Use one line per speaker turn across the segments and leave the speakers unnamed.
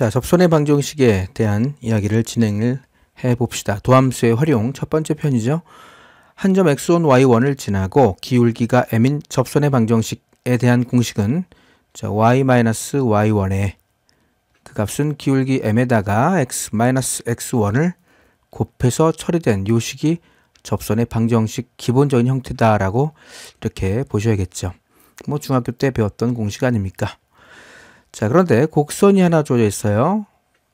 자, 접선의 방정식에 대한 이야기를 진행을 해 봅시다. 도함수의 활용 첫 번째 편이죠. 한 점 x1, y1을 지나고 기울기가 m인 접선의 방정식에 대한 공식은 y-y1의 그 값은 기울기 m에다가 x-x1을 곱해서 처리된 요식이 접선의 방정식 기본적인 형태다라고 이렇게 보셔야겠죠. 뭐 중학교 때 배웠던 공식 아닙니까? 자, 그런데 곡선이 하나 주어져 있어요.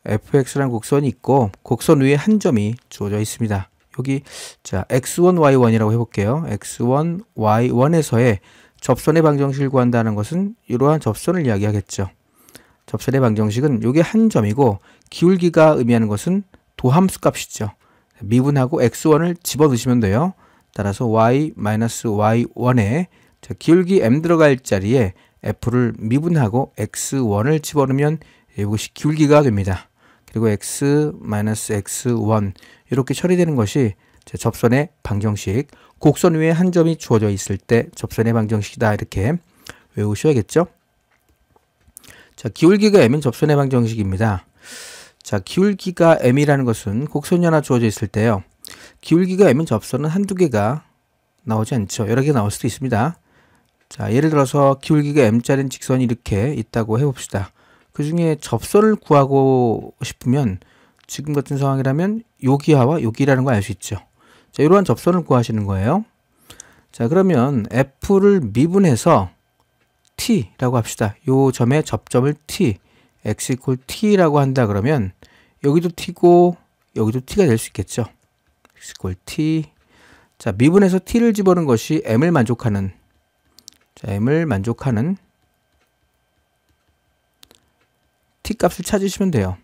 fx라는 곡선이 있고 곡선 위에 한 점이 주어져 있습니다. 여기 자 x1, y1이라고 해볼게요. x1, y1에서의 접선의 방정식을 구한다는 것은 이러한 접선을 이야기하겠죠. 접선의 방정식은 이게 한 점이고 기울기가 의미하는 것은 도함수 값이죠. 미분하고 x1을 집어넣으시면 돼요. 따라서 y-y1에 기울기 m 들어갈 자리에 f를 미분하고 x1을 집어넣으면 이것이 기울기가 됩니다. 그리고 x-x1 이렇게 처리되는 것이 접선의 방정식, 곡선 위에 한 점이 주어져 있을 때 접선의 방정식이다 이렇게 외우셔야겠죠. 자, 기울기가 m인 접선의 방정식입니다. 자, 기울기가 m이라는 것은 곡선이 하나 주어져 있을 때요. 기울기가 m인 접선은 한두 개가 나오지 않죠. 여러 개 나올 수도 있습니다. 자, 예를 들어서 기울기가 m짜리인 직선이 이렇게 있다고 해봅시다. 그 중에 접선을 구하고 싶으면 지금 같은 상황이라면 여기와 여기라는 걸 알 수 있죠. 자, 이러한 접선을 구하시는 거예요. 자, 그러면 f를 미분해서 t라고 합시다. 요 점의 접점을 t, x equal t라고 한다 그러면 여기도 t고 여기도 t가 될 수 있겠죠. x equal t. 자, 미분해서 t를 집어넣은 것이 m을 만족하는 m을 만족하는 t값을 찾으시면 돼요.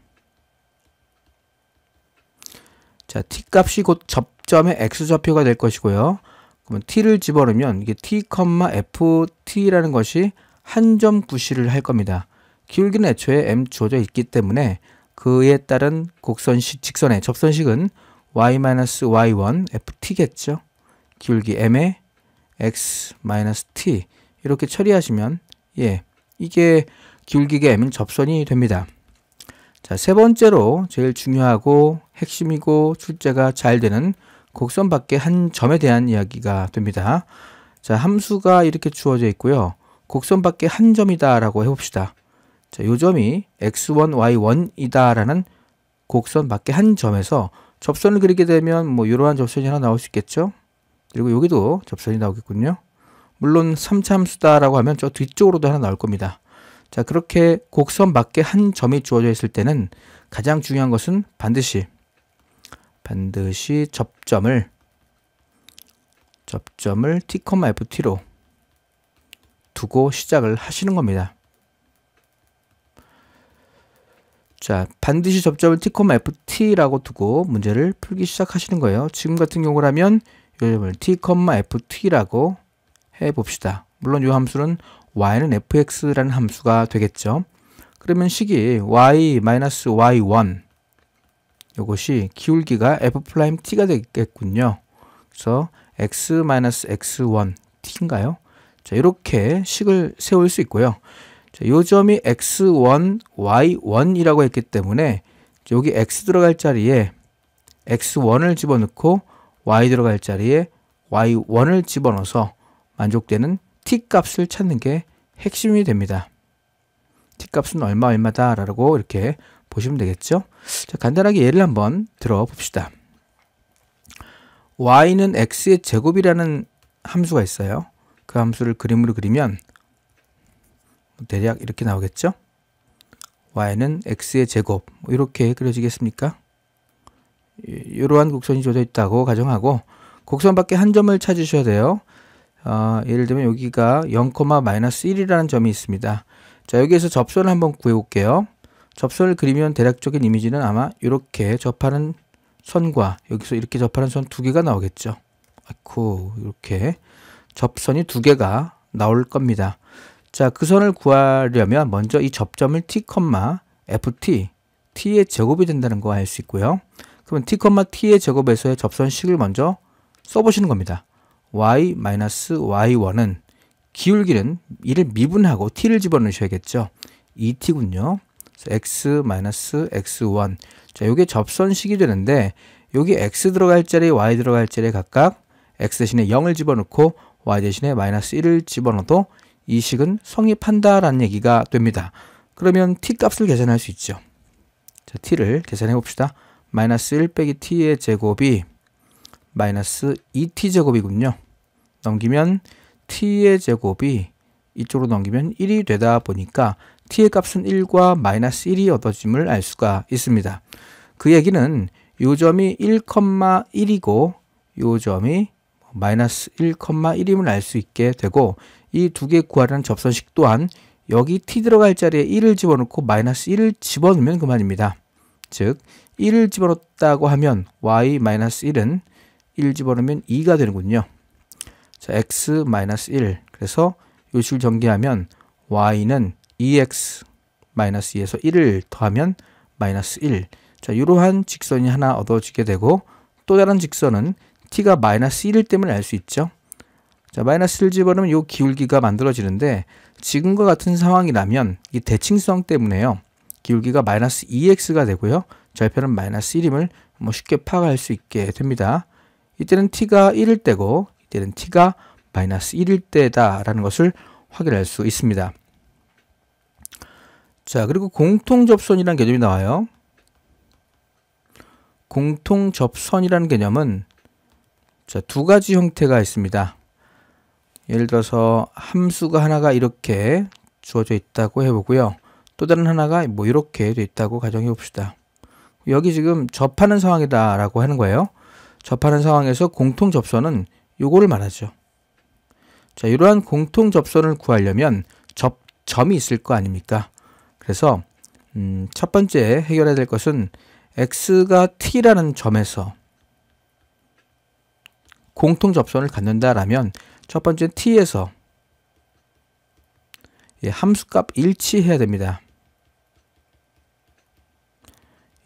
자, t값이 곧 접점의 x좌표가 될 것이고요. 그러면 t를 집어넣으면 이게 t, ft라는 것이 한 점 구실을 할 겁니다. 기울기는 애초에 m 주어져 있기 때문에 그에 따른 직선의 접선식은 y-y1 ft겠죠. 기울기 m에 x-t 이렇게 처리하시면 이게 기울기가 m인 접선이 됩니다. 자, 세 번째로 제일 중요하고 핵심이고 출제가 잘 되는 곡선 밖의 한 점에 대한 이야기가 됩니다. 자, 함수가 이렇게 주어져 있고요. 곡선 밖의 한 점이다 라고 해봅시다. 자, 요 점이 x1, y1이다 라는 곡선 밖의 한 점에서 접선을 그리게 되면 뭐 이러한 접선이 하나 나올 수 있겠죠. 그리고 여기도 접선이 나오겠군요. 물론 3차 함수다라고 하면 저 뒤쪽으로도 하나 나올 겁니다. 자, 그렇게 곡선 밖에 한 점이 주어져 있을 때는 가장 중요한 것은 반드시 접점을 t, ft로 두고 시작을 하시는 겁니다. 자, 반드시 접점을 t, ft라고 두고 문제를 풀기 시작하시는 거예요. 지금 같은 경우라면 이 점을 t, ft라고 해봅시다. 물론 이 함수는 y는 fx라는 함수가 되겠죠. 그러면 식이 y-y1 이것이 기울기가 f't가 되겠군요. 그래서 x-x1 t인가요? 자, 이렇게 식을 세울 수 있고요. 자, 이 점이 x1, y1이라고 했기 때문에 여기 x 들어갈 자리에 x1을 집어넣고 y 들어갈 자리에 y1을 집어넣어서 만족되는 t값을 찾는 게 핵심이 됩니다. t값은 얼마다 라고 이렇게 보시면 되겠죠. 자, 간단하게 예를 한번 들어봅시다. y는 x의 제곱이라는 함수가 있어요. 그 함수를 그림으로 그리면 대략 이렇게 나오겠죠. y는 x의 제곱 이렇게 그려지겠습니까? 이러한 곡선이 주어져 있다고 가정하고 곡선 밖에 한 점을 찾으셔야 돼요. 예를 들면 여기가 0,-1이라는 점이 있습니다. 자, 여기에서 접선을 한번 구해 볼게요. 접선을 그리면 대략적인 이미지는 아마 이렇게 접하는 선과 여기서 이렇게 접하는 선 두 개가 나오겠죠. 아이쿠, 이렇게 접선이 두 개가 나올 겁니다. 자, 그 선을 구하려면 먼저 이 접점을 t, ft, t의 제곱이 된다는 거 알 수 있고요. 그러면 t, t의 제곱에서의 접선식을 먼저 써보시는 겁니다. y-y1은 기울기는 이를 미분하고 t를 집어넣으셔야겠죠. 2t군요. x 마이너스 x1. 자, 요게 접선식이 되는데 여기 x 들어갈 자리에 y 들어갈 자리에 각각 x 대신에 0을 집어넣고 y 대신에 마이너스 1을 집어넣어도 이 식은 성립한다라는 얘기가 됩니다. 그러면 t 값을 계산할 수 있죠. 자, t를 계산해 봅시다. 마이너스 1 빼기 t의 제곱이 마이너스 2t 제곱이군요. 넘기면 t의 제곱이 이쪽으로 넘기면 1이 되다 보니까 t의 값은 1과 마이너스 1이 얻어짐을 알 수가 있습니다. 그 얘기는 요 점이 1,1이고 요 점이 마이너스 1,1임을 알 수 있게 되고 이 두 개 구하라는 접선식 또한 여기 t 들어갈 자리에 1을 집어넣고 마이너스 1을 집어넣으면 그만입니다. 즉 1을 집어넣었다고 하면 y 마이너스 1은 1 집어넣으면 2가 되는군요. 자, x 마이너스 1. 그래서 요 식을 전개하면 y는 2x 마이너스 2에서 1을 더하면 마이너스 1. 자, 이러한 직선이 하나 얻어지게 되고 또 다른 직선은 t가 마이너스 1일 때문에 알 수 있죠. 자, 마이너스 1 집어넣으면 요 기울기가 만들어지는데 지금과 같은 상황이라면 이 대칭성 때문에요. 기울기가 마이너스 2x가 되고요. 절편은 마이너스 1임을 쉽게 파악할 수 있게 됩니다. 이때는 t가 1일 때고 이때는 t가 마이너스 1일 때다라는 것을 확인할 수 있습니다. 자, 그리고 공통접선이라는 개념이 나와요. 공통접선이라는 개념은 자, 두 가지 형태가 있습니다. 예를 들어서 함수가 하나가 이렇게 주어져 있다고 해보고요. 또 다른 하나가 이렇게 돼 있다고 가정해 봅시다. 여기 지금 접하는 상황이다 라고 하는 거예요. 접하는 상황에서 공통접선은 요거를 말하죠. 자, 이러한 공통접선을 구하려면 접점이 있을 거 아닙니까? 그래서 첫 번째 해결해야 될 것은 x가 t라는 점에서 공통접선을 갖는다라면 첫 번째 t에서 함수값 일치해야 됩니다.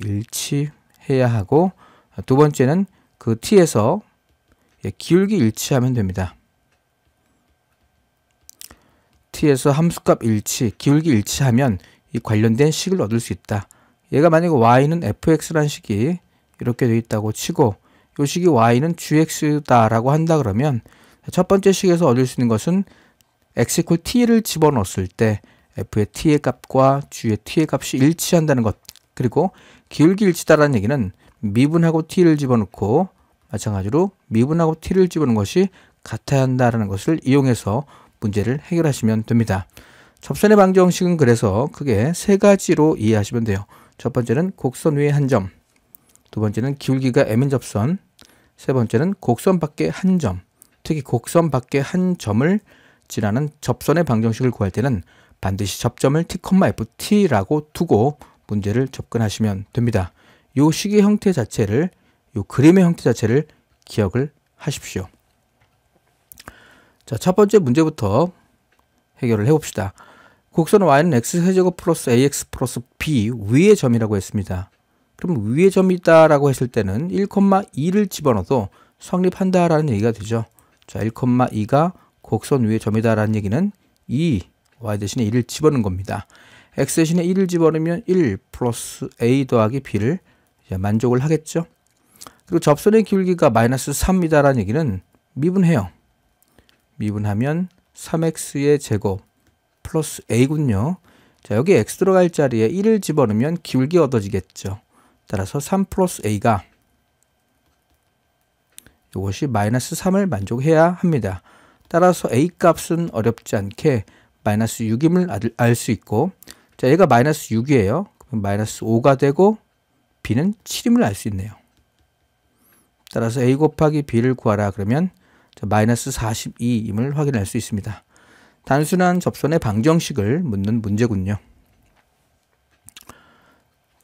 일치해야 하고 두 번째는 그 t에서 기울기 일치하면 됩니다. t에서 함수값 일치, 기울기 일치하면 이 관련된 식을 얻을 수 있다. 얘가 만약에 y는 fx라는 식이 이렇게 되어 있다고 치고 이 식이 y는 gx다라고 한다 그러면 첫 번째 식에서 얻을 수 있는 것은 x equal t를 집어넣었을 때 f의 t의 값과 g의 t의 값이 일치한다는 것, 그리고 기울기 일치다라는 얘기는 미분하고 t를 집어넣고 마찬가지로 미분하고 t를 집어넣은 것이 같아야 한다는 것을 이용해서 문제를 해결하시면 됩니다. 접선의 방정식은 그래서 크게 세 가지로 이해하시면 돼요. 첫 번째는 곡선 위에 한 점, 두 번째는 기울기가 m인 접선, 세 번째는 곡선 밖에 한 점. 특히 곡선 밖에 한 점을 지나는 접선의 방정식을 구할 때는 반드시 접점을 t, ft라고 두고 문제를 접근하시면 됩니다. 이 식의 형태 자체를, 이 그림의 형태 자체를 기억을 하십시오. 자, 첫 번째 문제부터 해결을 해봅시다. 곡선 y는 x세제곱 플러스 ax 플러스 b 위의 점이라고 했습니다. 그럼 위의 점이다라고 했을 때는 1,2를 집어넣어도 성립한다라는 얘기가 되죠. 자, 1,2가 곡선 위의 점이다라는 얘기는 2, y 대신에 1을 집어넣는 겁니다. x 대신에 1을 집어넣으면 1 플러스 a 더하기 b를 만족을 하겠죠. 그리고 접선의 기울기가 마이너스 3이다라는 얘기는 미분해요. 미분하면 3x의 제곱 플러스 a군요. 자, 여기 x 들어갈 자리에 1을 집어넣으면 기울기 얻어지겠죠. 따라서 3 플러스 a가 이것이 마이너스 3을 만족해야 합니다. 따라서 a 값은 어렵지 않게 마이너스 6임을 알 수 있고, 자, 얘가 마이너스 6이에요. 그럼 마이너스 5가 되고 b는 7임을 알 수 있네요. 따라서 a 곱하기 b를 구하라 그러면 마이너스 42임을 확인할 수 있습니다. 단순한 접선의 방정식을 묻는 문제군요.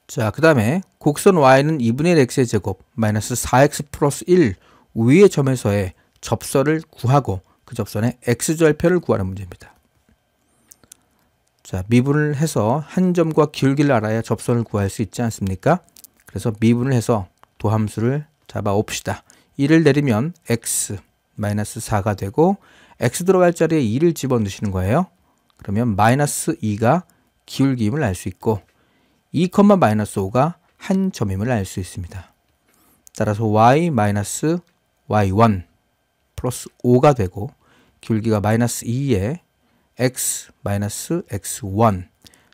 자, 그 다음에 곡선 y는 2분의 1 x의 제곱 마이너스 4x 플러스 1 위의 점에서의 접선을 구하고 그 접선의 x절편을 구하는 문제입니다. 자, 미분을 해서 한 점과 기울기를 알아야 접선을 구할 수 있지 않습니까? 그래서 미분을 해서 도함수를 잡아 옵시다. 1을 내리면 x 마이너스 4가 되고 x 들어갈 자리에 2를 집어넣으시는 거예요. 그러면 마이너스 2가 기울기임을 알 수 있고 2,-5가 한 점임을 알 수 있습니다. 따라서 y-y1 플러스 5가 되고 기울기가 -2에 x-x1.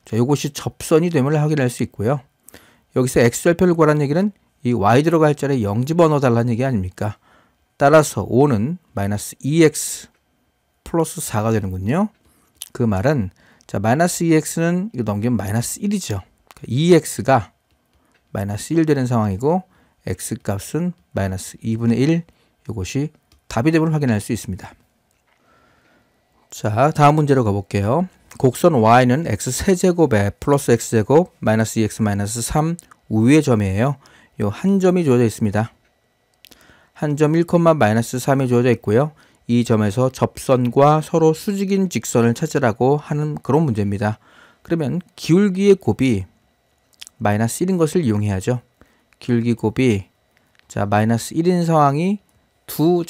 자, 이것이 접선이 됨을 확인할 수 있고요. 여기서 x절편을 구하라는 얘기는 이 y 들어갈 자리에 0 집어넣어 달라는 얘기 아닙니까? 따라서 5는 -2x 플러스 4가 되는군요. 그 말은 자, -2x는 이거 넘기면 -1이죠. 2x가 -1 되는 상황이고 x 값은 -2분의 1. 이것이 답이 됨을 확인할 수 있습니다. 자, 다음 문제로 가볼게요. 곡선 y는 x세제곱에 플러스 x제곱 -2x -3 우위의 점이에요. 요 한 점이 주어져 있습니다. 한 점 1,-3이 주어져 있고요. 이 점에서 접선과 서로 수직인 직선을 찾으라고 하는 그런 문제입니다. 그러면 기울기의 곱이 -1인 것을 이용해야죠. 기울기 곱이 자 -1인 상황이 두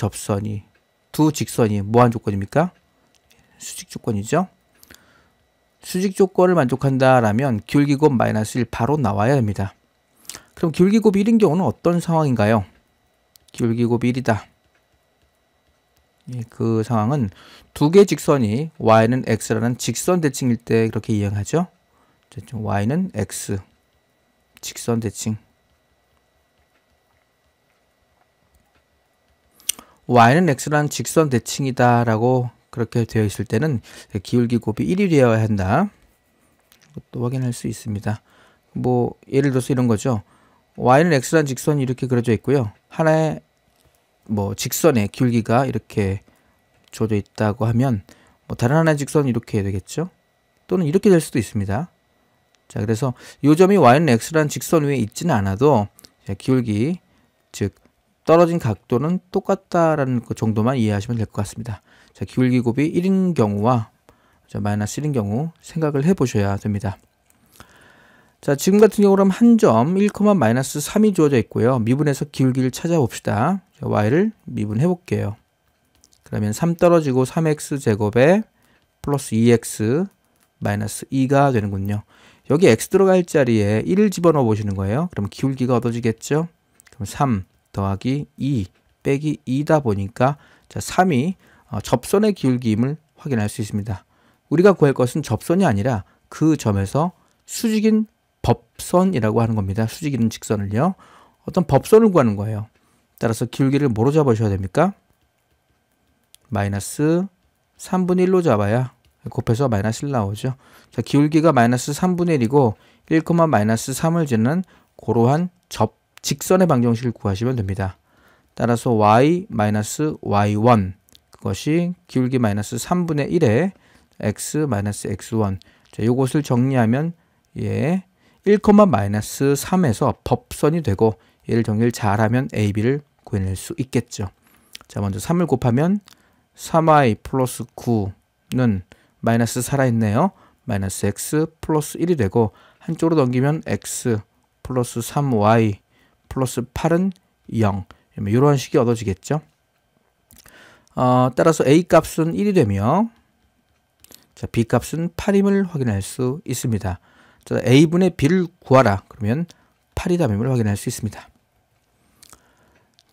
직선이 뭐한 조건입니까? 수직 조건이죠. 수직 조건을 만족한다라면 기울기 곱 -1 바로 나와야 합니다. 그럼 기울기 곱 1인 경우는 어떤 상황인가요? 기울기 곱 1이다. 그 상황은 두 개의 직선이 y는 x라는 직선 대칭일 때 그렇게 이해하죠. y는 x 직선 대칭. y는 x라는 직선 대칭이다 라고 그렇게 되어 있을 때는 기울기 곱이 1이 되어야 한다. 이것도 확인할 수 있습니다. 뭐 예를 들어서 이런 거죠. y는 x라는 직선이 이렇게 그려져 있고요. 하나의 뭐 직선의 기울기가 이렇게 주어져 있다고 하면 뭐 다른 하나의 직선이 이렇게 되겠죠. 또는 이렇게 될 수도 있습니다. 자, 그래서 이 점이 y는 x라는 직선 위에 있지는 않아도 기울기 즉 떨어진 각도는 똑같다라는 그 정도만 이해하시면 될 것 같습니다. 자, 기울기 곱이 1인 경우와 -1인 경우 생각을 해보셔야 됩니다. 자, 지금 같은 경우는 한 점 1,-3이 주어져 있고요. 미분해서 기울기를 찾아봅시다. 자, y를 미분해 볼게요. 그러면 3 떨어지고 3x 제곱에 플러스 2x 마이너스 2가 되는군요. 여기 x 들어갈 자리에 1을 집어넣어 보시는 거예요. 그럼 기울기가 얻어지겠죠? 그럼 3 더하기 2 빼기 2다 보니까 자, 3이 접선의 기울기임을 확인할 수 있습니다. 우리가 구할 것은 접선이 아니라 그 점에서 수직인 법선이라고 하는 겁니다. 수직인 직선을요. 어떤 법선을 구하는 거예요. 따라서 기울기를 뭐로 잡으셔야 됩니까? 마이너스 3분의 1로 잡아야 곱해서 -1 나오죠. 자, 기울기가 -3분의 1이고 1,-3을 짓는 고러한 직선의 방정식을 구하시면 됩니다. 따라서 y-y1 그것이 기울기 -3분의 1에 x-x1. 자, 요것을 정리하면 1,-3에서 법선이 되고 얘를 정리를 잘하면 AB를 구해낼 수 있겠죠. 자, 먼저 3을 곱하면 3y 플러스 9는 마이너스 살아있네요. 마이너스 x 플러스 1이 되고 한쪽으로 넘기면 x 플러스 3y 플러스 8은 0. 이런 식이 얻어지겠죠. 따라서 a 값은 1이 되며 자, b 값은 8임을 확인할 수 있습니다. 자, a분의 b를 구하라. 그러면 8이 답임을 확인할 수 있습니다.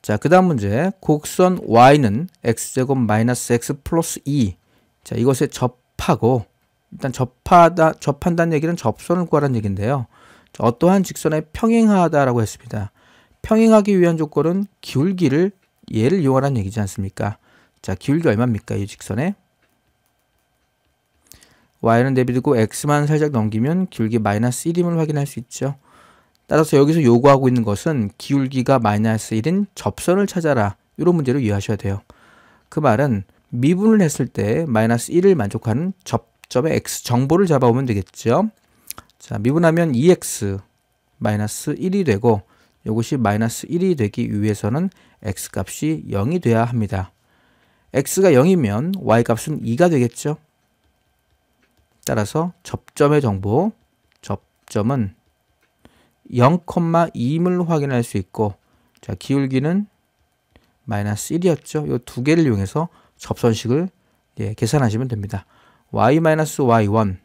자, 그 다음 문제. 곡선 y는 x제곱 마이너스 x 플러스 2. 자, 이것에 접하고 일단 접한다는 얘기는 접선을 구하라는 얘기인데요. 자, 어떠한 직선에 평행하다라고 했습니다. 평행하기 위한 조건은 기울기를 얘를 이용하라는 얘기지 않습니까? 자, 기울기 얼마입니까? 이 직선에 y는 내비두고 x만 살짝 넘기면 기울기 -1임을 확인할 수 있죠. 따라서 여기서 요구하고 있는 것은 기울기가 -1인 접선을 찾아라. 이런 문제로 이해하셔야 돼요. 그 말은 미분을 했을 때 -1을 만족하는 접점의 x 정보를 잡아오면 되겠죠. 자, 미분하면 2x -1이 되고 이것이 -1이 되기 위해서는 x 값이 0이 돼야 합니다. x가 0이면 y 값은 2가 되겠죠. 따라서 접점의 정보, 접점은 0,2임을 확인할 수 있고 자, 기울기는 -1이었죠. 이 두 개를 이용해서 접선식을 계산하시면 됩니다. y-y1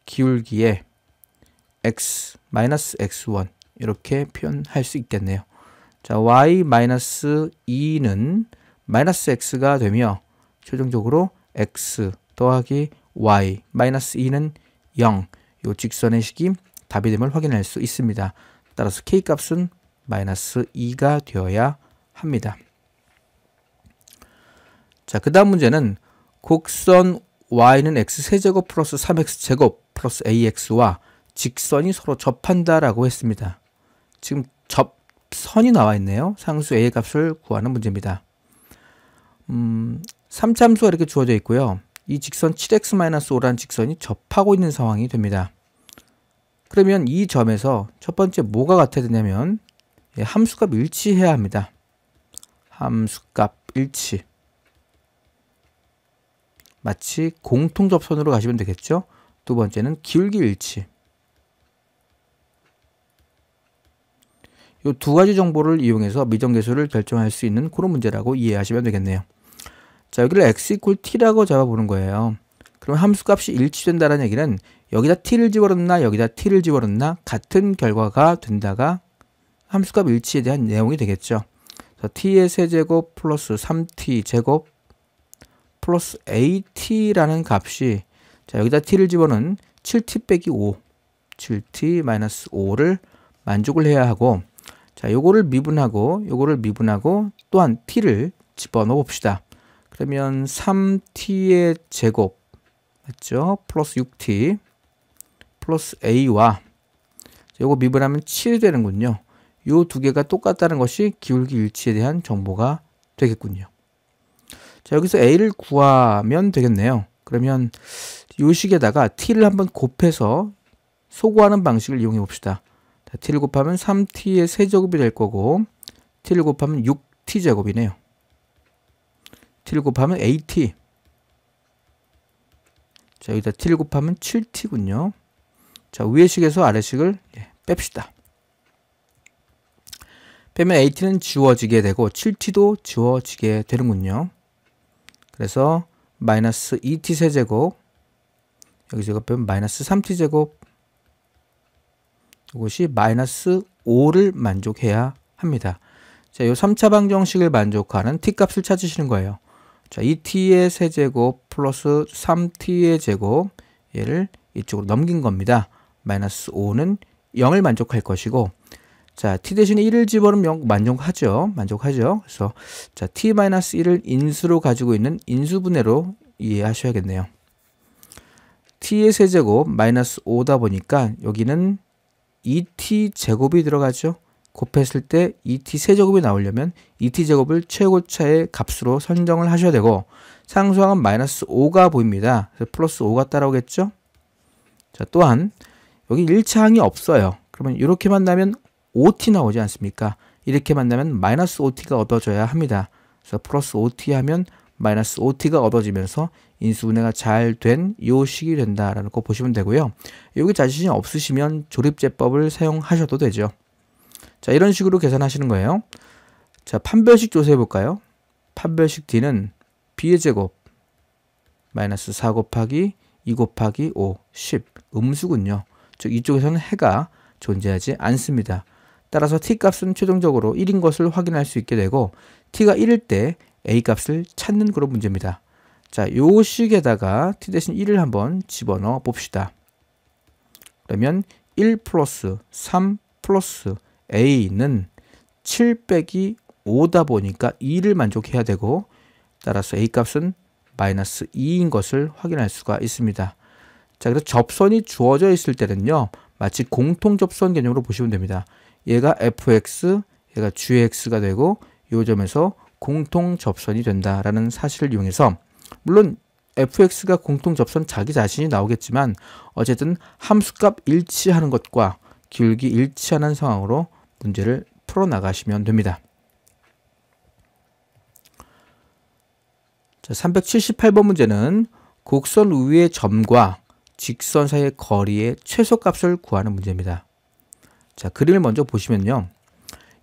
기울기에 x 마이너스 x1 이렇게 표현할 수 있겠네요. 자, y 마이너스 2는 마이너스 x가 되며 최종적으로 x 더하기 y 마이너스 2는 0. 이 직선의 식이 답이 됨을 확인할 수 있습니다. 따라서 k 값은 마이너스 2가 되어야 합니다. 자, 그 다음 문제는 곡선 y는 x세제곱 플러스 3x제곱 플러스 ax와 직선이 서로 접한다라고 했습니다. 지금 접선이 나와 있네요. 상수 a의 값을 구하는 문제입니다. 3참수가 이렇게 주어져 있고요. 이 직선 7x-5라는 직선이 접하고 있는 상황이 됩니다. 그러면 이 점에서 첫 번째 뭐가 같아야 되냐면 함수값 일치해야 합니다. 함수값 일치. 마치 공통접선으로 가시면 되겠죠. 두 번째는 기울기 일치. 이 두 가지 정보를 이용해서 미정계수를 결정할 수 있는 그런 문제라고 이해하시면 되겠네요. 자, 여기를 x t라고 잡아보는 거예요. 그럼 함수값이 일치된다는 얘기는 여기다 t를 집어넣나 여기다 t를 집어넣나 같은 결과가 된다가 함수값 일치에 대한 내용이 되겠죠. 그래서 t의 세제곱 플러스 3t 제곱 플러스 at라는 값이 자, 여기다 t를 집어넣은 7t 빼기 5 7t 마이너스 5를 만족을 해야 하고 자, 요거를 미분하고 또한 t를 집어넣어 봅시다. 그러면 3t의 제곱 맞죠? 플러스 6t 플러스 a와 요거 미분하면 7이 되는군요. 요 두 개가 똑같다는 것이 기울기 일치에 대한 정보가 되겠군요. 자, 여기서 a를 구하면 되겠네요. 그러면 요 식에다가 t를 한번 곱해서 소구하는 방식을 이용해 봅시다. 자, t를 곱하면 3t의 세제곱이 될 거고 t를 곱하면 6t 제곱이네요. t를 곱하면 at. 자, 여기다 t를 곱하면 7t군요. 자, 위의 식에서 아래 식을 뺍시다. 빼면 at는 지워지게 되고 7t도 지워지게 되는군요. 그래서 마이너스 2t 세제곱 여기서 이거 빼면 마이너스 3t 제곱 이것이 마이너스 5를 만족해야 합니다. 자, 이 3차 방정식을 만족하는 t값을 찾으시는 거예요. 자, 2t의 세제곱 플러스 3t의 제곱 얘를 이쪽으로 넘긴 겁니다. 마이너스 5는 0을 만족할 것이고 자, t 대신에 1을 집어넣으면 0 만족하죠. 그래서 자, t-1을 인수로 가지고 있는 인수분해로 이해하셔야겠네요. t의 세제곱 마이너스 5다 보니까 여기는 2t 제곱이 들어가죠. 곱했을 때 2t 세제곱이 나오려면 2t 제곱을 최고차의 값으로 선정을 하셔야 되고 상수항은 마이너스 5가 보입니다. 그래서 플러스 5가 따라오겠죠. 자, 또한 여기 1차항이 없어요. 그러면 이렇게 만나면 5t 나오지 않습니까? 이렇게 만나면 마이너스 5t가 얻어져야 합니다. 그래서 플러스 5t 하면 마이너스 5t가 얻어지면서 인수분해가 잘 된 요 식이 된다라는 거 보시면 되고요. 여기 자신이 없으시면 조립제법을 사용하셔도 되죠. 자, 이런 식으로 계산하시는 거예요. 자, 판별식 조사해 볼까요? 판별식 d는 b의 제곱 마이너스 4 곱하기 2 곱하기 5, 10 음수군요. 즉 이쪽에서는 해가 존재하지 않습니다. 따라서 t값은 최종적으로 1인 것을 확인할 수 있게 되고 t가 1일 때 a값을 찾는 그런 문제입니다. 자, 요 식에다가 t 대신 1을 한번 집어넣어 봅시다. 그러면 1 플러스 3 플러스 a는 7 빼기 5다 보니까 2를 만족해야 되고 따라서 a값은 마이너스 2인 것을 확인할 수가 있습니다. 자, 그래서 접선이 주어져 있을 때는요. 마치 공통접선 개념으로 보시면 됩니다. 얘가 fx, 얘가 gx가 되고 이 점에서 공통접선이 된다라는 사실을 이용해서 물론 fx가 공통접선 자기 자신이 나오겠지만 어쨌든 함수값 일치하는 것과 기울기 일치하는 상황으로 문제를 풀어나가시면 됩니다. 자, 378번 문제는 곡선 위의 점과 직선 사이의 거리의 최소값을 구하는 문제입니다. 자, 그림을 먼저 보시면요.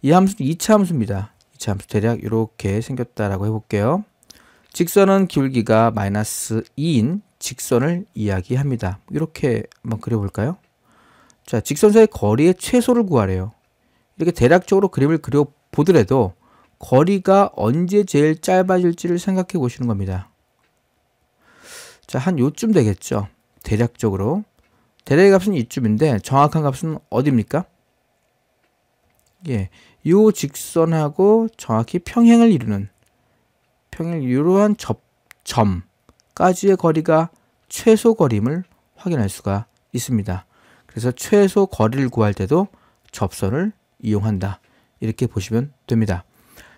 이 함수는 2차 함수입니다. 2차 함수 대략 이렇게 생겼다라고 해볼게요. 직선은 기울기가 마이너스 2인 직선을 이야기합니다. 이렇게 한번 그려볼까요? 자, 직선사의 거리의 최소를 구하래요. 이렇게 대략적으로 그림을 그려보더라도 거리가 언제 제일 짧아질지를 생각해 보시는 겁니다. 자, 한 요쯤 되겠죠. 대략적으로. 대략의 값은 이쯤인데 정확한 값은 어디입니까? 예, 요 직선하고 정확히 평행을 이루는 이러한 접점까지의 거리가 최소 거리임을 확인할 수가 있습니다. 그래서 최소 거리를 구할 때도 접선을 이용한다. 이렇게 보시면 됩니다.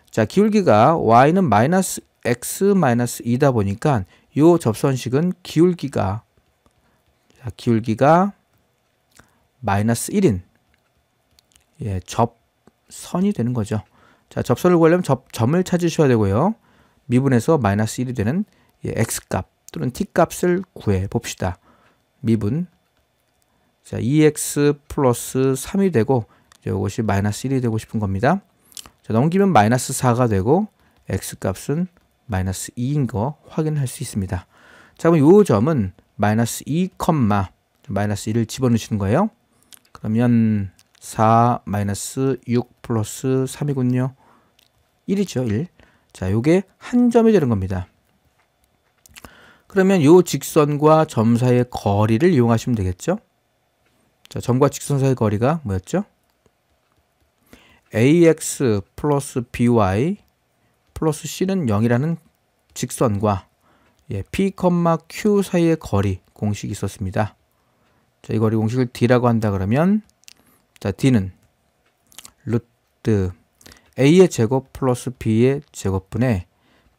자, 기울기가 y는 마이너스 x 마이너스 2다 보니까 이 접선식은 기울기가 마이너스 1인 예, 접선이 되는 거죠. 자, 접선을 구하려면 점을 찾으셔야 되고요. 미분에서 마이너스 1이 되는 예, x값 또는 t값을 구해 봅시다. 미분 자, 2x 플러스 3이 되고 이것이 마이너스 1이 되고 싶은 겁니다. 자, 넘기면 마이너스 4가 되고 x값은 마이너스 2인 거 확인할 수 있습니다. 자, 그럼 이 점은 마이너스 2, 마이너스 1을 집어넣으시는 거예요. 그러면 4 마이너스 6 플러스 3이군요. 1이죠. 1. 자, 요게 한 점이 되는 겁니다. 그러면 요 직선과 점 사이의 거리를 이용하시면 되겠죠. 자, 점과 직선 사이의 거리가 뭐였죠? ax 플러스 by 플러스 c는 0이라는 직선과 예, p, q 사이의 거리 공식이 있었습니다. 자, 이 거리 공식을 d라고 한다 그러면 자, d는 루트 a의 제곱 플러스 b의 제곱분에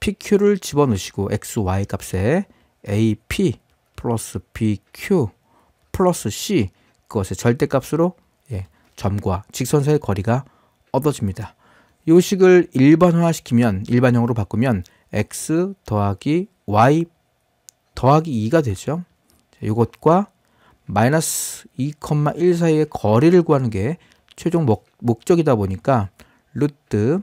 pq를 집어넣으시고 xy 값에 ap 플러스 bq 플러스 c 그것의 절대값으로 예, 점과 직선 사이의 거리가 얻어집니다. 이 식을 일반화시키면 일반형으로 바꾸면 x 더하기 y 더하기 2가 되죠. 이것과 마이너스 2,1 사이의 거리를 구하는 게 최종 목적이다 보니까 루트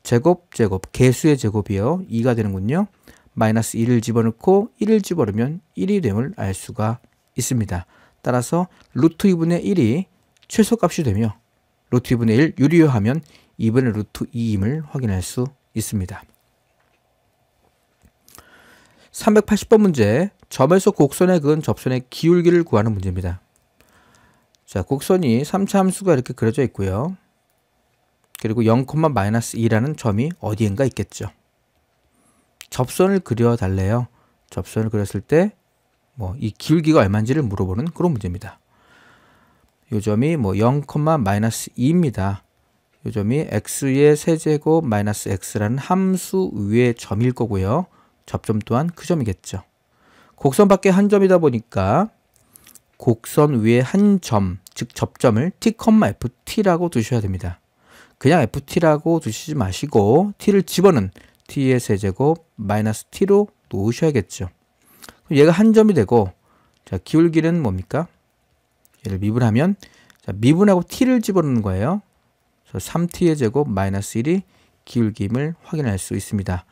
제곱 개수의 제곱이요. 2가 되는군요. 마이너스 2를 집어넣고 1을 집어넣으면 1이 됨을 알 수가 있습니다. 따라서 루트 2분의 1이 최소값이 되며 루트 2분의 1 유리화하면 2분의 루트 2임을 확인할 수 있습니다. 380번 문제, 점에서 곡선에 그은 접선의 기울기를 구하는 문제입니다. 자, 곡선이 3차 함수가 이렇게 그려져 있고요. 그리고 0, 마이너스 2라는 점이 어디엔가 있겠죠. 접선을 그려달래요. 접선을 그렸을 때 이 기울기가 얼마인지를 물어보는 그런 문제입니다. 이 점이 0, 마이너스 2입니다. 이 점이 x의 세제곱 마이너스 x라는 함수 위의 점일 거고요. 접점 또한 그 점이겠죠. 곡선 밖에 한 점이다 보니까 곡선 위에 한 점, 즉 접점을 t, ft라고 두셔야 됩니다. 그냥 ft라고 두시지 마시고 t를 집어넣은 t의 세제곱 마이너스 t로 놓으셔야겠죠. 얘가 한 점이 되고 자, 기울기는 뭡니까? 얘를 미분하면 자, 미분하고 t를 집어넣는 거예요. 그래서 3t의 제곱 마이너스 1이 기울기임을 확인할 수 있습니다.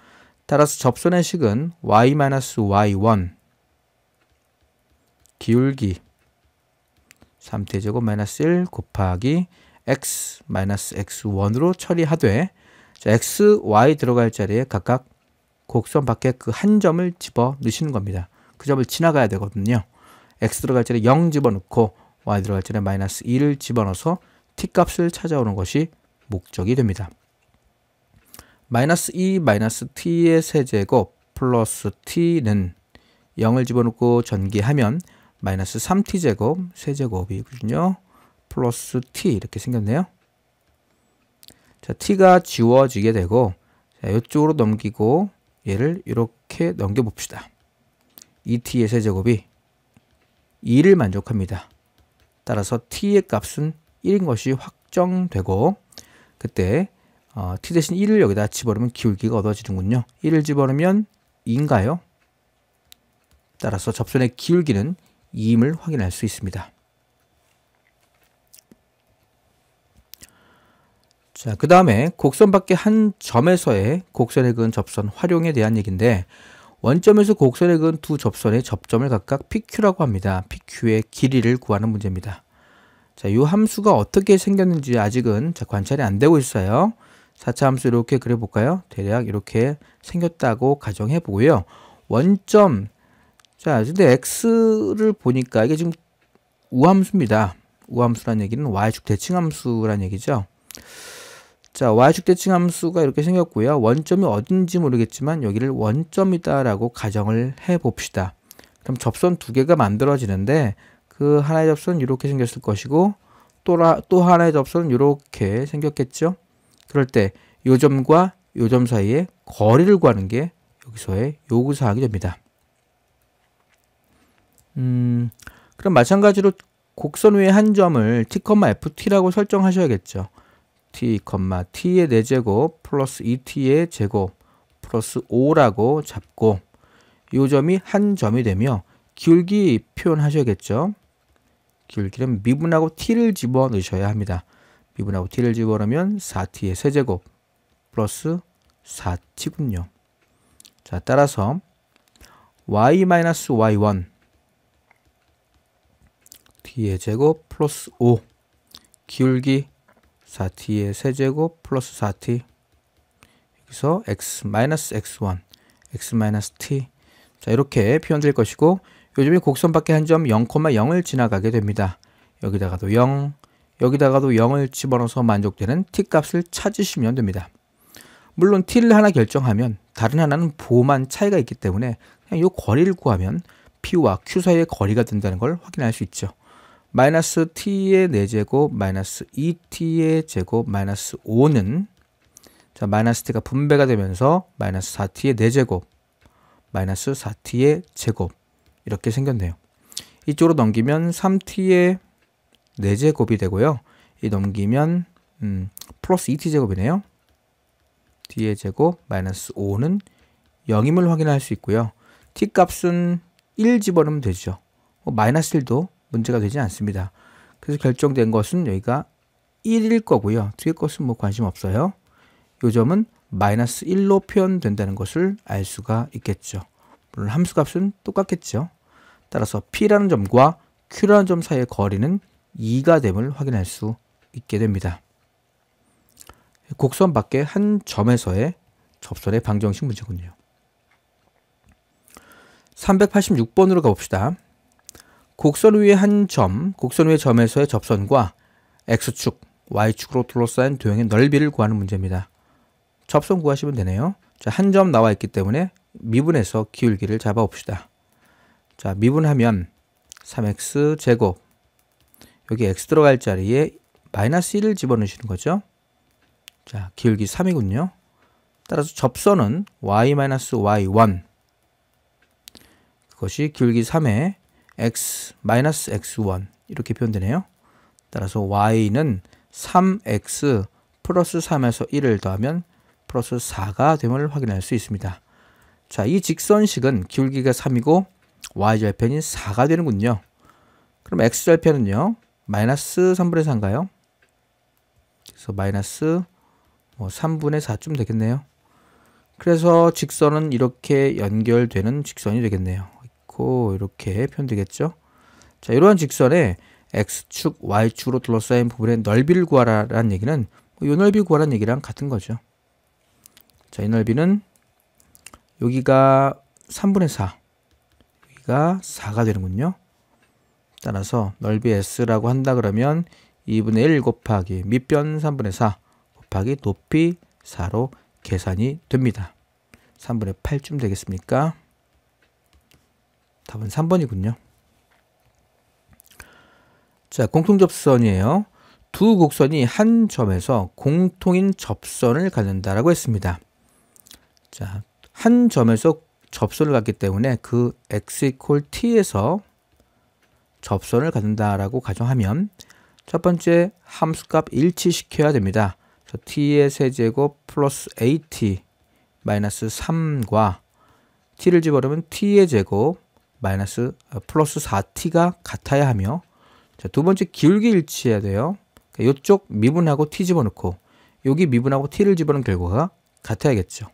따라서 접선의 식은 y-y1 기울기 3t의 제곱 마이너스 1 곱하기 x-x1으로 처리하되 자, x, y 들어갈 자리에 각각 곡선 밖에 그 한 점을 집어 넣으시는 겁니다. 그 점을 지나가야 되거든요. x 들어갈 자리에 0 집어넣고 y 들어갈 자리에 마이너스 2를 집어넣어서 t값을 찾아오는 것이 목적이 됩니다. 마이너스 2 마이너스 t의 세제곱 플러스 t는 0을 집어넣고 전개하면 마이너스 3t제곱 세제곱이거든요. 플러스 t 이렇게 생겼네요. 자, t가 지워지게 되고 자, 이쪽으로 넘기고 얘를 이렇게 넘겨봅시다. 2t의 세제곱이 2를 만족합니다. 따라서 t의 값은 1인 것이 확정되고 그때 t 대신 1을 여기다 집어넣으면 기울기가 얻어지는군요. 1을 집어넣으면 2인가요? 따라서 접선의 기울기는 2임을 확인할 수 있습니다. 자, 그 다음에 곡선 밖에 한 점에서의 곡선에 그은 접선 활용에 대한 얘기인데 원점에서 곡선에 그은 두 접선의 접점을 각각 PQ라고 합니다. PQ의 길이를 구하는 문제입니다. 자, 이 함수가 어떻게 생겼는지 아직은 관찰이 안 되고 있어요. 4차 함수 이렇게 그려볼까요? 대략 이렇게 생겼다고 가정해 보고요. 원점, 자, 근데 x를 보니까 이게 지금 우함수입니다. 우함수란 얘기는 y축 대칭함수란 얘기죠. 자, y축 대칭함수가 이렇게 생겼고요. 원점이 어딘지 모르겠지만 여기를 원점이다라고 가정을 해 봅시다. 그럼 접선 두 개가 만들어지는데 그 하나의 접선은 이렇게 생겼을 것이고 또 하나의 접선은 이렇게 생겼겠죠. 그럴 때 요 점과 요 점 사이의 거리를 구하는 게 여기서의 요구사항이 됩니다. 그럼 마찬가지로 곡선 위의 한 점을 t, ft라고 설정하셔야겠죠. t, t의 4제곱 플러스 2t의 제곱 플러스 5라고 잡고 이 점이 한 점이 되며 기울기 표현하셔야겠죠. 기울기는 미분하고 t를 집어넣으셔야 합니다. 미분하고 t를 집어넣으면 4t의 세제곱 플러스 4t군요. 자, 따라서 y-y1 t의 제곱 플러스 5 기울기 4t의 세제곱 플러스 4t 여기서 x-x1 x-t 자, 이렇게 표현될 것이고 요즘에 곡선 밖에 한 점 0,0을 지나가게 됩니다. 여기다가도 0 여기다가도 0을 집어넣어서 만족되는 t 값을 찾으시면 됩니다. 물론 t를 하나 결정하면 다른 하나는 보호만 차이가 있기 때문에 그냥 이 거리를 구하면 p와 q 사이의 거리가 된다는 걸 확인할 수 있죠. 마이너스 t의 4제곱 마이너스 2t의 제곱 마이너스 5는 자, 마이너스 t가 분배가 되면서 마이너스 4t의 4제곱 마이너스 4t의 제곱 이렇게 생겼네요. 이쪽으로 넘기면 3t의 4제곱이 되고요. 이 넘기면 플러스 2t제곱이네요. t의 제곱 마이너스 5는 0임을 확인할 수 있고요. t값은 1 집어넣으면 되죠. 마이너스 1도 문제가 되지 않습니다. 그래서 결정된 것은 여기가 1일 거고요. 뒤에 것은 관심 없어요. 이 점은 마이너스 1로 표현된다는 것을 알 수가 있겠죠. 물론 함수값은 똑같겠죠. 따라서 P라는 점과 Q라는 점 사이의 거리는 2가 됨을 확인할 수 있게 됩니다. 곡선 밖의 한 점에서의 접선의 방정식 문제군요. 386번으로 가봅시다. 곡선 위의 한 점, 곡선 위의 점에서의 접선과 X축, Y축으로 둘러싸인 도형의 넓이를 구하는 문제입니다. 접선 구하시면 되네요. 자, 한 점 나와 있기 때문에 미분해서 기울기를 잡아 봅시다. 자, 미분하면 3x 제곱 여기 x 들어갈 자리에 마이너스 1을 집어넣으시는 거죠. 자, 기울기 3이군요. 따라서 접선은 y-y1 그것이 기울기 3에 x-x1 이렇게 표현되네요. 따라서 y는 3x 플러스 3에서 1을 더하면 플러스 4가 됨을 확인할 수 있습니다. 자, 이 직선식은 기울기가 3이고 y절편이 4가 되는군요. 그럼 x절편은요. 마이너스 3분의 4인가요? 그래서 마이너스 3분의 4쯤 되겠네요. 그래서 직선은 이렇게 연결되는 직선이 되겠네요. 이렇게 표현되겠죠. 자, 이러한 직선에 x축, y축으로 둘러싸인 부분의 넓이를 구하라는 얘기는 이 넓이 구하라는 얘기랑 같은 거죠. 자, 이 넓이는 여기가 3분의 4, 여기가 4가 되는군요. 따라서 넓이 S라고 한다 그러면 2분의 1 곱하기 밑변 3분의 4 곱하기 높이 4로 계산이 됩니다. 3분의 8쯤 되겠습니까? 답은 3번이군요. 자, 공통접선이에요. 두 곡선이 한 점에서 공통인 접선을 갖는다라고 했습니다. 자, 한 점에서 접선을 갖기 때문에 그 x t에서 접선을 갖는다라고 가정하면 첫 번째 함수값 일치시켜야 됩니다. t의 세제곱 플러스 at 마이너스 3과 t를 집어넣으면 t의 제곱 마이너스 플러스 4t가 같아야 하며 자, 두 번째 기울기 일치해야 돼요. 그러니까 이쪽 미분하고 t 집어넣고 여기 미분하고 t를 집어넣은 결과가 같아야겠죠.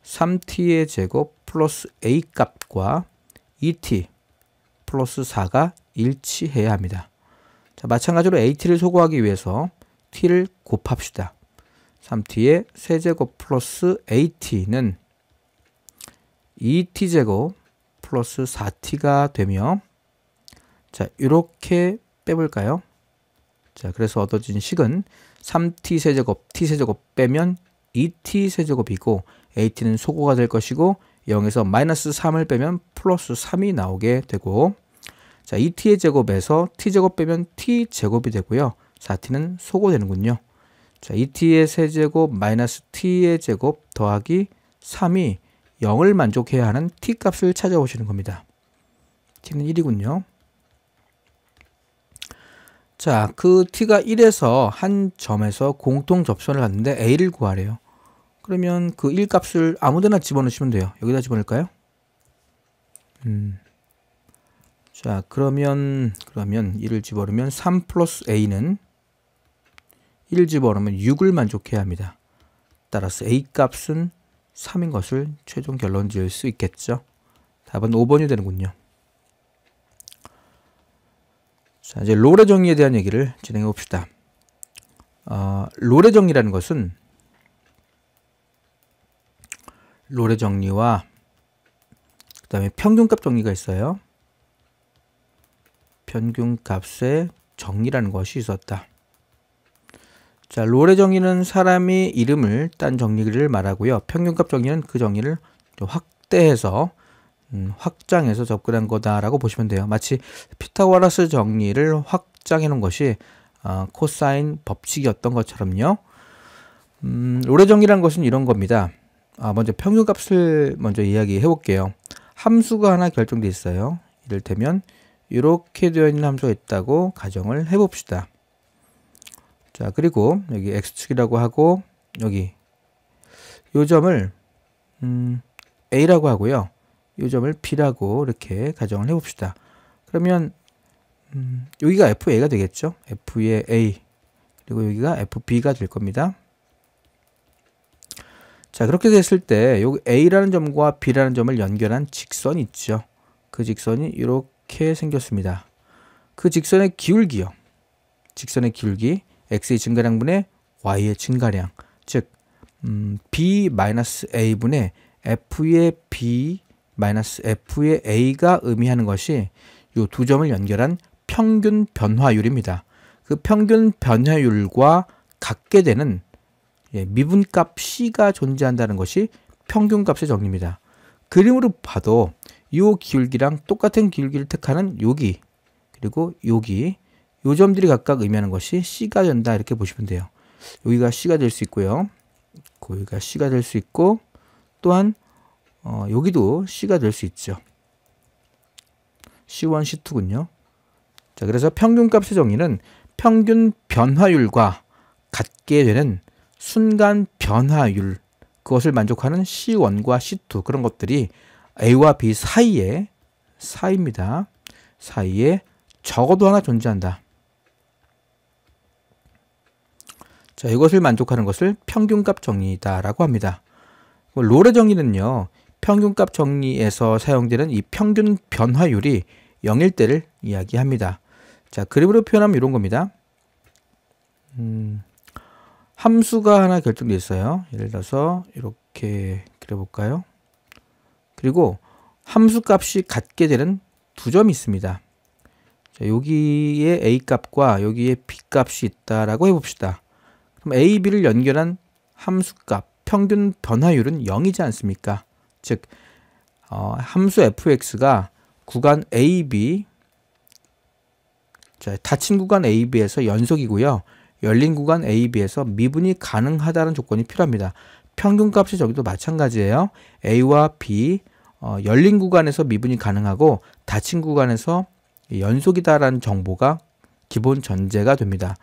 3t의 제곱 플러스 a 값과 2t 플러스 4가 일치해야 합니다. 자, 자, 마찬가지로 AT를 소거하기 위해서 t를 곱합시다. 3t의 세제곱 플러스 AT는 2t제곱 플러스 4t가 되며, 자, 이렇게 빼볼까요? 자, 그래서 얻어진 식은 3t 세제곱, t 세제곱 빼면 2t 세제곱이고, AT는 소거가 될 것이고, 0에서 마이너스 3을 빼면 플러스 3이 나오게 되고, 자, 2t의 제곱에서 t제곱 빼면 t제곱이 되고요. 4t는 소거되는군요. 자, 2t의 세제곱 마이너스 t의 제곱 더하기 3이 0을 만족해야 하는 t 값을 찾아오시는 겁니다. t는 1이군요. 자, 그 t가 1에서 한 점에서 공통 접선을 갖는데 a를 구하래요. 그러면 그 1 값을 아무데나 집어넣으시면 돼요. 여기다 집어넣을까요? 자, 그러면 1을 집어넣으면 3 플러스 a는 1 집어넣으면 6을 만족해야 합니다. 따라서 a 값은 3인 것을 최종 결론 지을 수 있겠죠. 답은 5번이 되는군요. 자, 이제 롤의 정리에 대한 얘기를 진행해 봅시다. 롤의 정리라는 것은 롤의 정리와 그 다음에 평균값 정리가 있어요. 평균값의 정리라는 것이 있었다. 자, 롤의 정리는 사람이 이름을 딴 정리를 말하고요. 평균값 정리는 그 정리를 좀 확대해서 확장해서 접근한 거다라고 보시면 돼요. 마치 피타고라스 정리를 확장해 놓은 것이 코사인 법칙이었던 것처럼요. 롤의 정리라는 것은 이런 겁니다. 먼저 평균값을 먼저 이야기해 볼게요. 함수가 하나 결정되어 있어요. 이를테면 이렇게 되어 있는 함수가 있다고 가정을 해 봅시다. 자, 그리고 여기 x축이라고 하고 여기 요 점을 a라고 하고요. 요 점을 b라고 이렇게 가정을 해 봅시다. 그러면 여기가 fa가 되겠죠. f의 a 그리고 여기가 fb가 될 겁니다. 자, 그렇게 됐을 때 여기 a라는 점과 b라는 점을 연결한 직선이 있죠. 그 직선이 이렇게 생겼습니다. 그 직선의 기울기요. 직선의 기울기 x의 증가량분의 y의 증가량, 즉 b-a분의 f의 b-f의 a가 의미하는 것이 이 두 점을 연결한 평균 변화율입니다. 그 평균 변화율과 같게 되는 미분값 c가 존재한다는 것이 평균값의 정리입니다. 그림으로 봐도 이 기울기랑 똑같은 기울기를 택하는 여기 그리고 여기 요 점들이 각각 의미하는 것이 c가 된다 이렇게 보시면 돼요. 여기가 c가 될 수 있고요. 여기가 c가 될 수 있고 또한 여기도 c가 될 수 있죠. C1, C2군요. 자, 그래서 평균값의 정의는 평균 변화율과 같게 되는 순간 변화율, 그것을 만족하는 C1과 C2 그런 것들이 A와 B 사이입니다. 사이에 적어도 하나 존재한다. 자, 이것을 만족하는 것을 평균값 정리다라고 합니다. 롤의 정리는요, 평균값 정리에서 사용되는 이 평균 변화율이 0일 때를 이야기합니다. 자, 그림으로 표현하면 이런 겁니다. 함수가 하나 결정되어 있어요. 예를 들어서 이렇게 그려볼까요? 그리고 함수 값이 같게 되는 두 점이 있습니다. 자, 여기에 a 값과 여기에 b 값이 있다라고 해봅시다. 그럼 a, b를 연결한 함수 값, 평균 변화율은 0이지 않습니까? 즉, 함수 fx가 구간 ab, 자, 닫힌 구간 ab에서 연속이고요. 열린 구간 ab에서 미분이 가능하다는 조건이 필요합니다. 평균값이 저기도 마찬가지예요. a와 b, 열린 구간에서 미분이 가능하고 닫힌 구간에서 연속이다라는 정보가 기본 전제가 됩니다.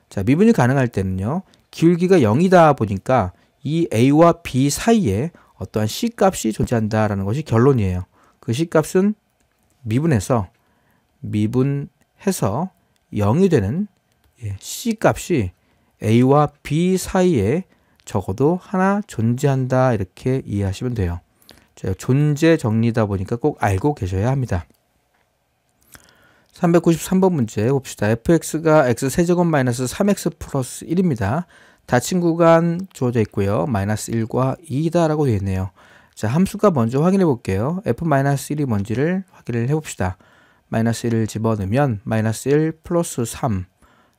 자, 미분이 가능할 때는요, 기울기가 0이다 보니까 이 a와 b 사이에 어떠한 c값이 존재한다라는 것이 결론이에요. 그 c값은 미분해서 0이 되는 c값이 a와 b 사이에 적어도 하나 존재한다 이렇게 이해하시면 돼요. 자, 존재 정리다 보니까 꼭 알고 계셔야 합니다. 393번 문제 봅시다. fx가 x세제곱 마이너스 3x 플러스 1입니다. 닫힌 구간 주어져 있고요. 마이너스 1과 2다 라고 되어 있네요. 자, 함수가 먼저 확인해 볼게요. f-1이 뭔지를 확인을 해 봅시다. 마이너스 1을 집어넣으면 마이너스 1 플러스 3.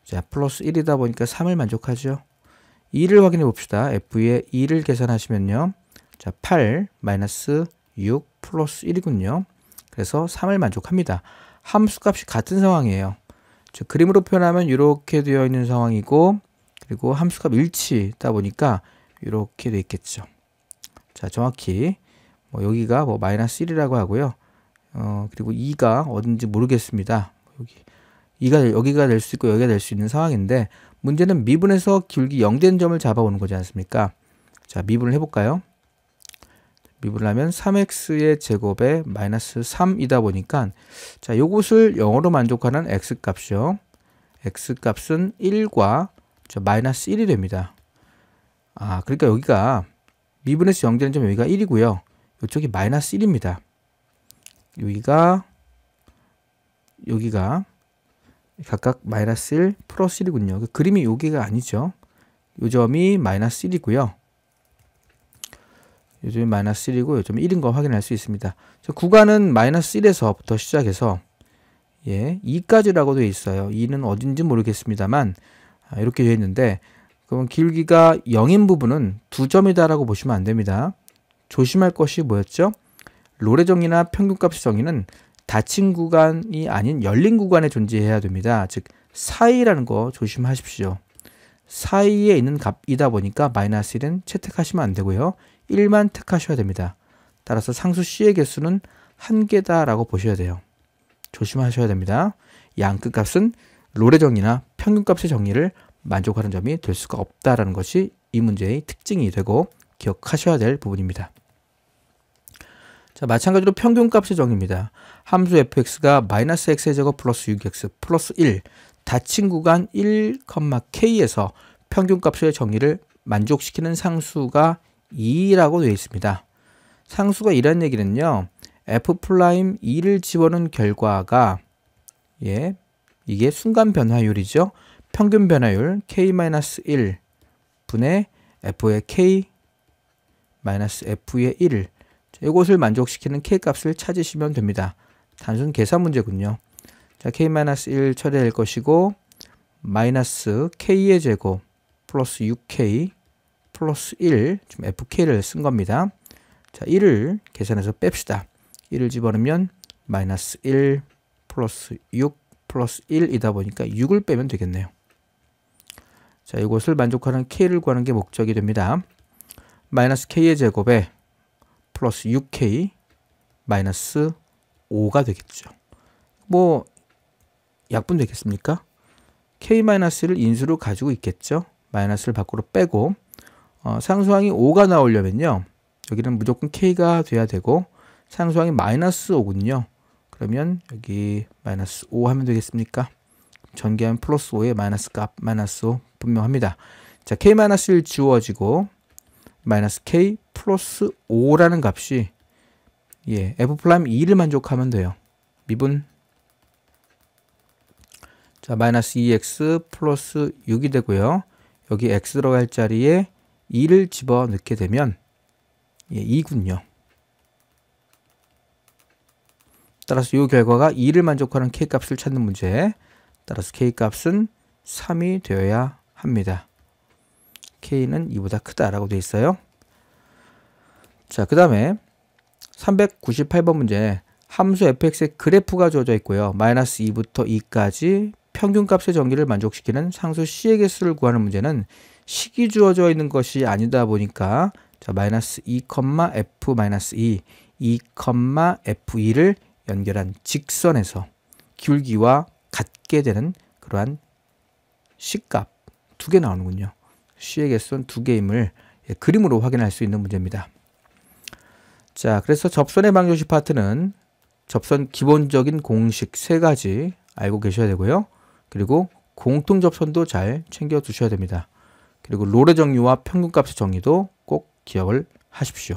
자, 플러스 1이다 보니까 3을 만족하죠. 2를 확인해 봅시다. f의 2를 계산하시면요. 자, 8 마이너스 6 플러스 1이군요. 그래서 3을 만족합니다. 함수 값이 같은 상황이에요. 즉, 그림으로 표현하면 이렇게 되어 있는 상황이고, 그리고 함수 값 일치다 보니까 이렇게 되어 있겠죠. 자, 정확히 여기가 마이너스 1이라고 하고요. 그리고 2가 어딘지 모르겠습니다. 여기가 될 수 있고 여기가 될 수 있는 상황인데, 문제는 미분에서 기울기 0된 점을 잡아오는 거지 않습니까? 자, 미분을 해볼까요? 미분을 하면 3x의 제곱에 마이너스 3이다 보니까, 자, 요것을 0으로 만족하는 x값이요. x값은 1과 마이너스 1이 됩니다. 아, 그러니까 여기가 미분에서 0되는 점 여기가 1이고요. 이쪽이 마이너스 1입니다. 여기가 각각 마이너스 1 플러스 1이군요. 그 그림이 여기가 아니죠. 요 점이 마이너스 1이고요. 요 점이 마이너스 1이고 요 점이 1인 거 확인할 수 있습니다. 구간은 마이너스 1에서부터 시작해서 2까지라고 되어 있어요. 2는 어딘지 모르겠습니다만 이렇게 되어 있는데, 그럼 기울기가 0인 부분은 2점이다라고 보시면 안 됩니다. 조심할 것이 뭐였죠? 롤의 정의나 평균값의 정의는 닫힌 구간이 아닌 열린 구간에 존재해야 됩니다. 즉 사이라는 거 조심하십시오. 사이에 있는 값이다 보니까 마이너스 1은 채택하시면 안 되고요. 1만 택하셔야 됩니다. 따라서 상수 C의 개수는 1개다 라고 보셔야 돼요. 조심하셔야 됩니다. 양끝 값은 롤의 정의나 평균값의 정의를 만족하는 점이 될 수가 없다라는 것이 이 문제의 특징이 되고 기억하셔야 될 부분입니다. 자, 마찬가지로 평균값의 정의입니다. 함수 fx가 마이너스 x제곱 플러스 6x 플러스 1 닫힌 구간 1,k에서 평균값의 정의를 만족시키는 상수가 2라고 되어 있습니다. 상수가 2라는 얘기는요, f'2를 집어넣은 결과가 이게 순간 변화율이죠. 평균 변화율 k-1 분의 f의 k-f의 1, 이것을 만족시키는 k값을 찾으시면 됩니다. 단순 계산 문제군요. 자, k-1 처리할 것이고, 마이너스 k의 제곱 플러스 6k 플러스 1, 지금 fk를 쓴 겁니다. 자, 1을 계산해서 뺍시다. 1을 집어넣으면 마이너스 1 플러스 6 플러스 1이다 보니까 6을 빼면 되겠네요. 자, 이것을 만족하는 k를 구하는 게 목적이 됩니다. 마이너스 k의 제곱에 플러스 6k 마이너스 5가 되겠죠. 약분 되겠습니까? k-1을 인수로 가지고 있겠죠. 마이너스를 밖으로 빼고, 상수항이 5가 나오려면요, 여기는 무조건 k가 돼야 되고, 상수항이 마이너스 5군요. 그러면 여기 마이너스 5 하면 되겠습니까? 전개하면 플러스 5에 마이너스 값, 마이너스 5 분명합니다. 자, k-1 지워지고, 마이너스 k 플러스 5라는 값이 f'2를 만족하면 돼요. 미분. 자, 마이너스 2x 플러스 6이 되고요. 여기 x 들어갈 자리에 2를 집어넣게 되면 2군요. 따라서 이 결과가 2를 만족하는 k값을 찾는 문제. 따라서 k값은 3이 되어야 합니다. k는 2보다 크다라고 되어 있어요. 자, 그 다음에 398번 문제. 함수 fx의 그래프가 주어져 있고요. 마이너스 2부터 2까지 평균값의 정의를 만족시키는 상수 c의 개수를 구하는 문제는 식이 주어져 있는 것이 아니다 보니까, 자, 마이너스 2,f-2, 2,f2를 연결한 직선에서 기울기와 같게 되는 그러한 C값 2개 나오는군요. C의 개수는 2개임을 그림으로 확인할 수 있는 문제입니다. 자, 그래서 접선의 방정식 파트는 접선 기본적인 공식 3가지 알고 계셔야 되고요. 그리고 공통 접선도 잘 챙겨 두셔야 됩니다. 그리고 롤의 정의와 평균값의 정의도 꼭 기억을 하십시오.